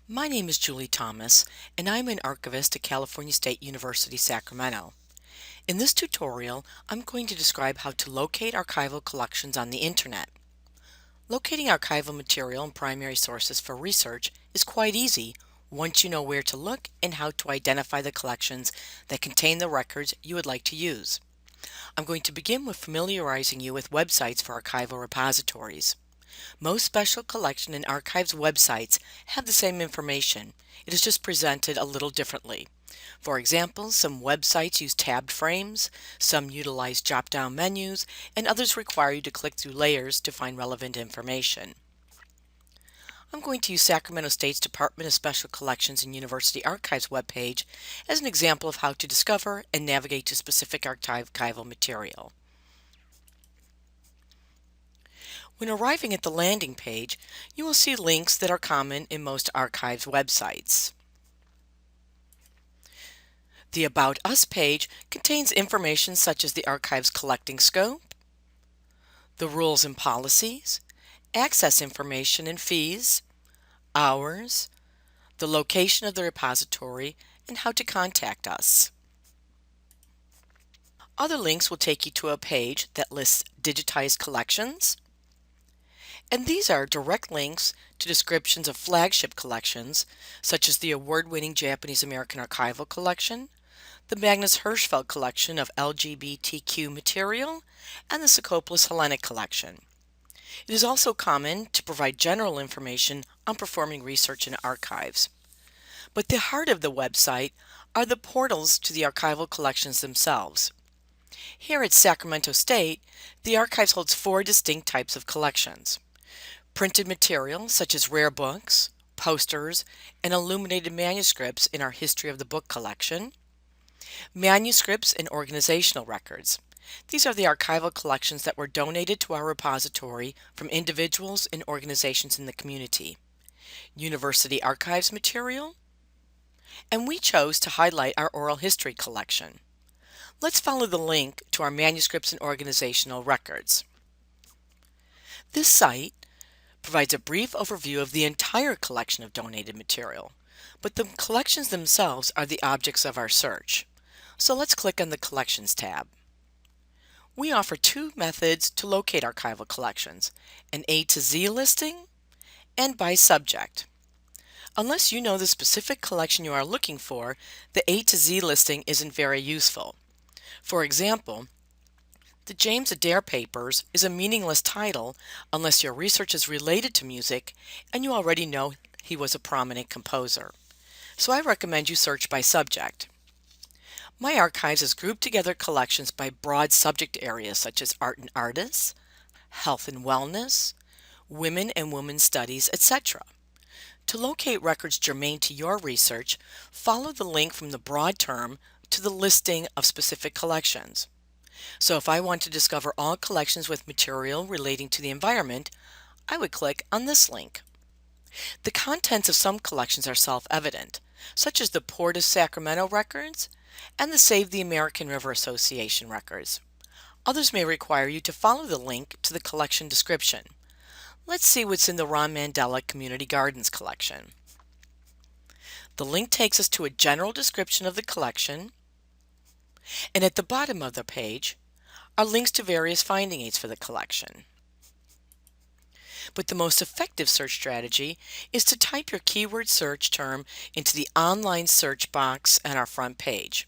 My name is Julie Thomas, and I'm an archivist at California State University, Sacramento. In this tutorial, I'm going to describe how to locate archival collections on the Internet. Locating archival material and primary sources for research is quite easy once you know where to look and how to identify the collections that contain the records you would like to use. I'm going to begin with familiarizing you with websites for archival repositories. Most special collection and archives websites have the same information. It is just presented a little differently. For example, some websites use tabbed frames, some utilize drop-down menus, and others require you to click through layers to find relevant information. I'm going to use Sacramento State's Department of Special Collections and University Archives webpage as an example of how to discover and navigate to specific archival material. When arriving at the landing page, you will see links that are common in most archives websites. The About Us page contains information such as the archive's collecting scope, the rules and policies, access information and fees, hours, the location of the repository, and how to contact us. Other links will take you to a page that lists digitized collections, and these are direct links to descriptions of flagship collections, such as the award-winning Japanese American Archival Collection, the Magnus Hirschfeld Collection of LGBTQ material, and the Socopolis Hellenic Collection. It is also common to provide general information on performing research in archives. But the heart of the website are the portals to the archival collections themselves. Here at Sacramento State, the archives holds 4 distinct types of collections. Printed material such as rare books, posters, and illuminated manuscripts in our History of the Book collection. Manuscripts and organizational records. These are the archival collections that were donated to our repository from individuals and organizations in the community. University archives material. And we chose to highlight our oral history collection. Let's follow the link to our manuscripts and organizational records. This site provides a brief overview of the entire collection of donated material, but the collections themselves are the objects of our search. So let's click on the Collections tab. We offer 2 methods to locate archival collections, an A to Z listing and by subject. Unless you know the specific collection you are looking for, the A to Z listing isn't very useful. For example, the James Adair Papers is a meaningless title unless your research is related to music and you already know he was a prominent composer. So I recommend you search by subject. My archives has grouped together collections by broad subject areas such as art and artists, health and wellness, women and women's studies, etc. To locate records germane to your research, follow the link from the broad term to the listing of specific collections. So if I want to discover all collections with material relating to the environment, I would click on this link. The contents of some collections are self-evident, such as the Port of Sacramento records and the Save the American River Association records. Others may require you to follow the link to the collection description. Let's see what's in the Ron Mandela Community Gardens collection. The link takes us to a general description of the collection, and at the bottom of the page are links to various finding aids for the collection. But the most effective search strategy is to type your keyword search term into the online search box on our front page.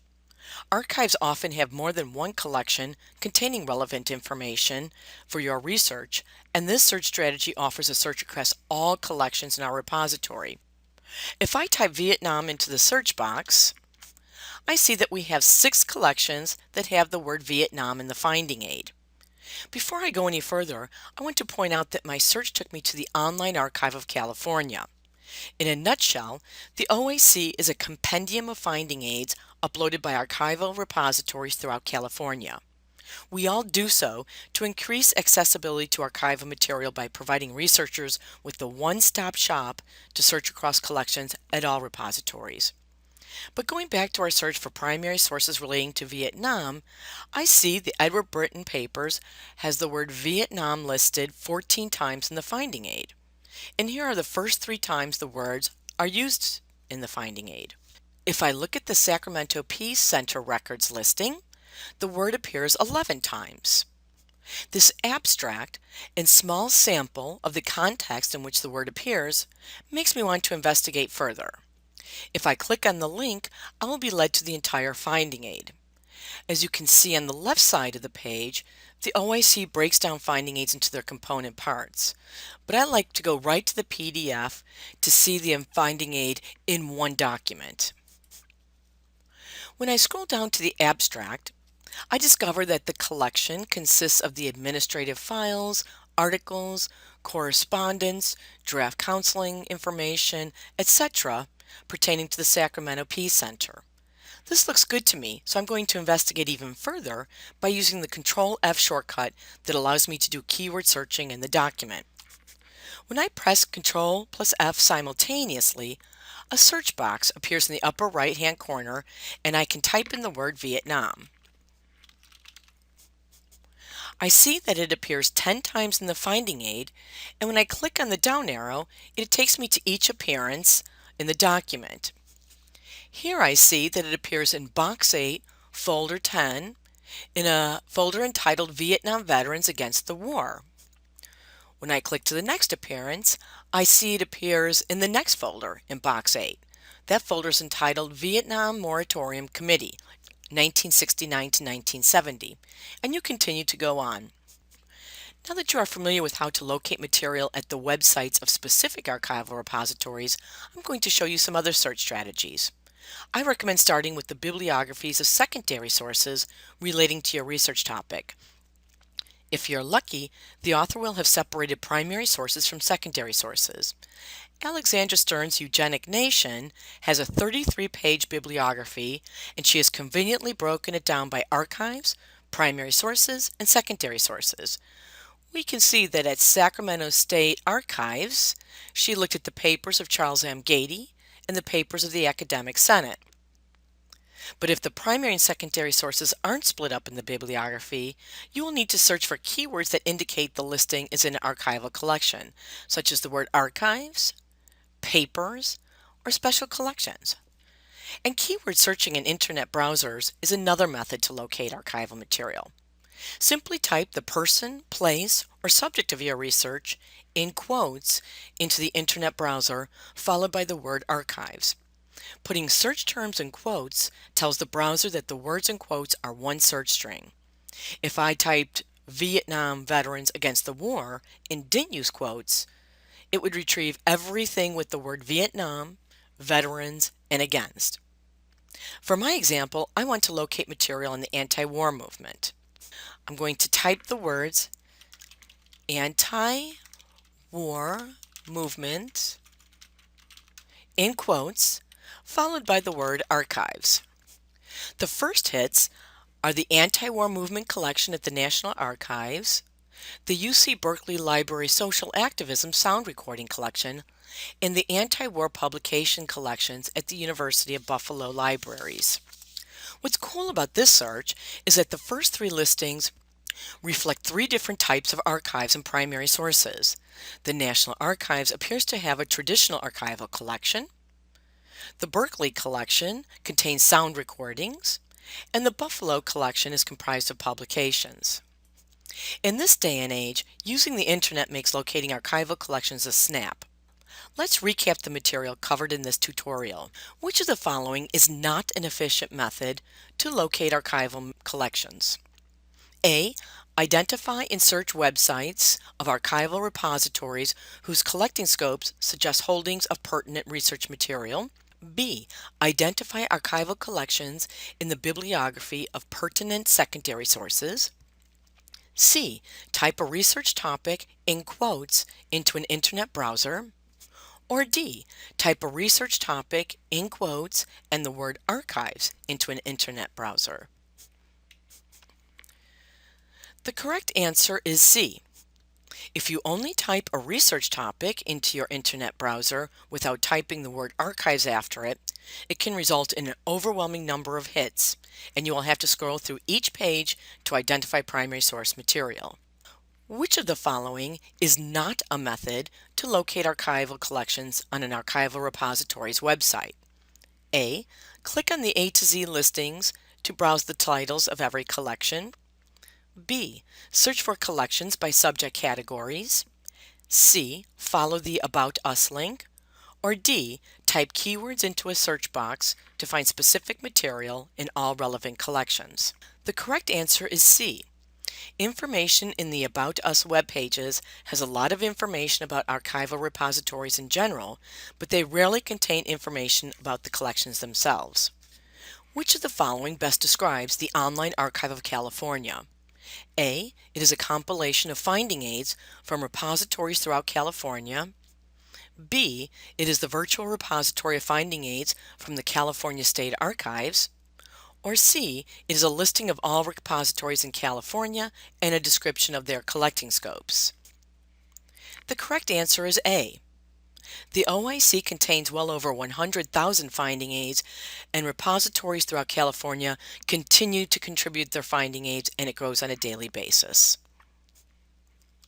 Archives often have more than one collection containing relevant information for your research, and this search strategy offers a search across all collections in our repository. If I type Vietnam into the search box, I see that we have 6 collections that have the word Vietnam in the finding aid. Before I go any further, I want to point out that my search took me to the Online Archive of California. In a nutshell, the OAC is a compendium of finding aids uploaded by archival repositories throughout California. We all do so to increase accessibility to archival material by providing researchers with the one-stop shop to search across collections at all repositories. But going back to our search for primary sources relating to Vietnam, I see the Edward Britton Papers has the word Vietnam listed 14 times in the finding aid. And here are the first 3 times the words are used in the finding aid. If I look at the Sacramento Peace Center records listing, the word appears 11 times. This abstract and small sample of the context in which the word appears makes me want to investigate further. If I click on the link, I will be led to the entire finding aid. As you can see on the left side of the page, the OIC breaks down finding aids into their component parts, but I like to go right to the PDF to see the finding aid in one document. When I scroll down to the abstract, I discover that the collection consists of the administrative files, articles, correspondence, draft counseling information, etc. pertaining to the Sacramento Peace Center. This looks good to me, so I'm going to investigate even further by using the Control F shortcut that allows me to do keyword searching in the document. When I press Control plus F simultaneously, a search box appears in the upper right-hand corner and I can type in the word Vietnam. I see that it appears 10 times in the finding aid, and when I click on the down arrow, it takes me to each appearance in the document. Here I see that it appears in Box 8, Folder 10, in a folder entitled Vietnam Veterans Against the War. When I click to the next appearance, I see it appears in the next folder in Box 8. That folder is entitled Vietnam Moratorium Committee, 1969 to 1970, and you continue to go on. Now that you are familiar with how to locate material at the websites of specific archival repositories, I'm going to show you some other search strategies. I recommend starting with the bibliographies of secondary sources relating to your research topic. If you're lucky, the author will have separated primary sources from secondary sources. Alexandra Stern's Eugenic Nation has a 33-page bibliography, and she has conveniently broken it down by archives, primary sources, and secondary sources. We can see that at Sacramento State Archives, she looked at the papers of Charles M. Gady and the papers of the Academic Senate. But if the primary and secondary sources aren't split up in the bibliography, you will need to search for keywords that indicate the listing is in an archival collection, such as the word archives, papers, or special collections. And keyword searching in internet browsers is another method to locate archival material. Simply type the person, place, or subject of your research in quotes into the internet browser, followed by the word archives. Putting search terms in quotes tells the browser that the words in quotes are one search string. If I typed Vietnam Veterans Against the War and didn't use quotes, it would retrieve everything with the word Vietnam, veterans, and against. For my example, I want to locate material in the anti-war movement. I'm going to type the words anti-war movement in quotes, followed by the word archives. The first hits are the Anti-War Movement Collection at the National Archives, the UC Berkeley Library Social Activism Sound Recording Collection, and the Anti-War Publication Collections at the University of Buffalo Libraries. What's cool about this search is that the first three listings reflect three different types of archives and primary sources. The National Archives appears to have a traditional archival collection. The Berkeley collection contains sound recordings, and the Buffalo collection is comprised of publications. In this day and age, using the internet makes locating archival collections a snap. Let's recap the material covered in this tutorial. Which of the following is not an efficient method to locate archival collections? A. Identify and search websites of archival repositories whose collecting scopes suggest holdings of pertinent research material. B. Identify archival collections in the bibliography of pertinent secondary sources. C. Type a research topic in quotes into an internet browser. Or D. Type a research topic in quotes and the word archives into an internet browser. The correct answer is C. If you only type a research topic into your internet browser without typing the word archives after it, it can result in an overwhelming number of hits, and you will have to scroll through each page to identify primary source material. Which of the following is not a method to locate archival collections on an archival repository's website? A. Click on the A to Z listings to browse the titles of every collection. B. Search for collections by subject categories. C. Follow the About Us link. Or D. Type keywords into a search box to find specific material in all relevant collections. The correct answer is C. Information in the About Us web pages has a lot of information about archival repositories in general, but they rarely contain information about the collections themselves. Which of the following best describes the Online Archive of California? A. It is a compilation of finding aids from repositories throughout California. B. It is the virtual repository of finding aids from the California State Archives. Or C. It is a listing of all repositories in California and a description of their collecting scopes. The correct answer is A. The OIC contains well over 100,000 finding aids, and repositories throughout California continue to contribute their finding aids, and it grows on a daily basis.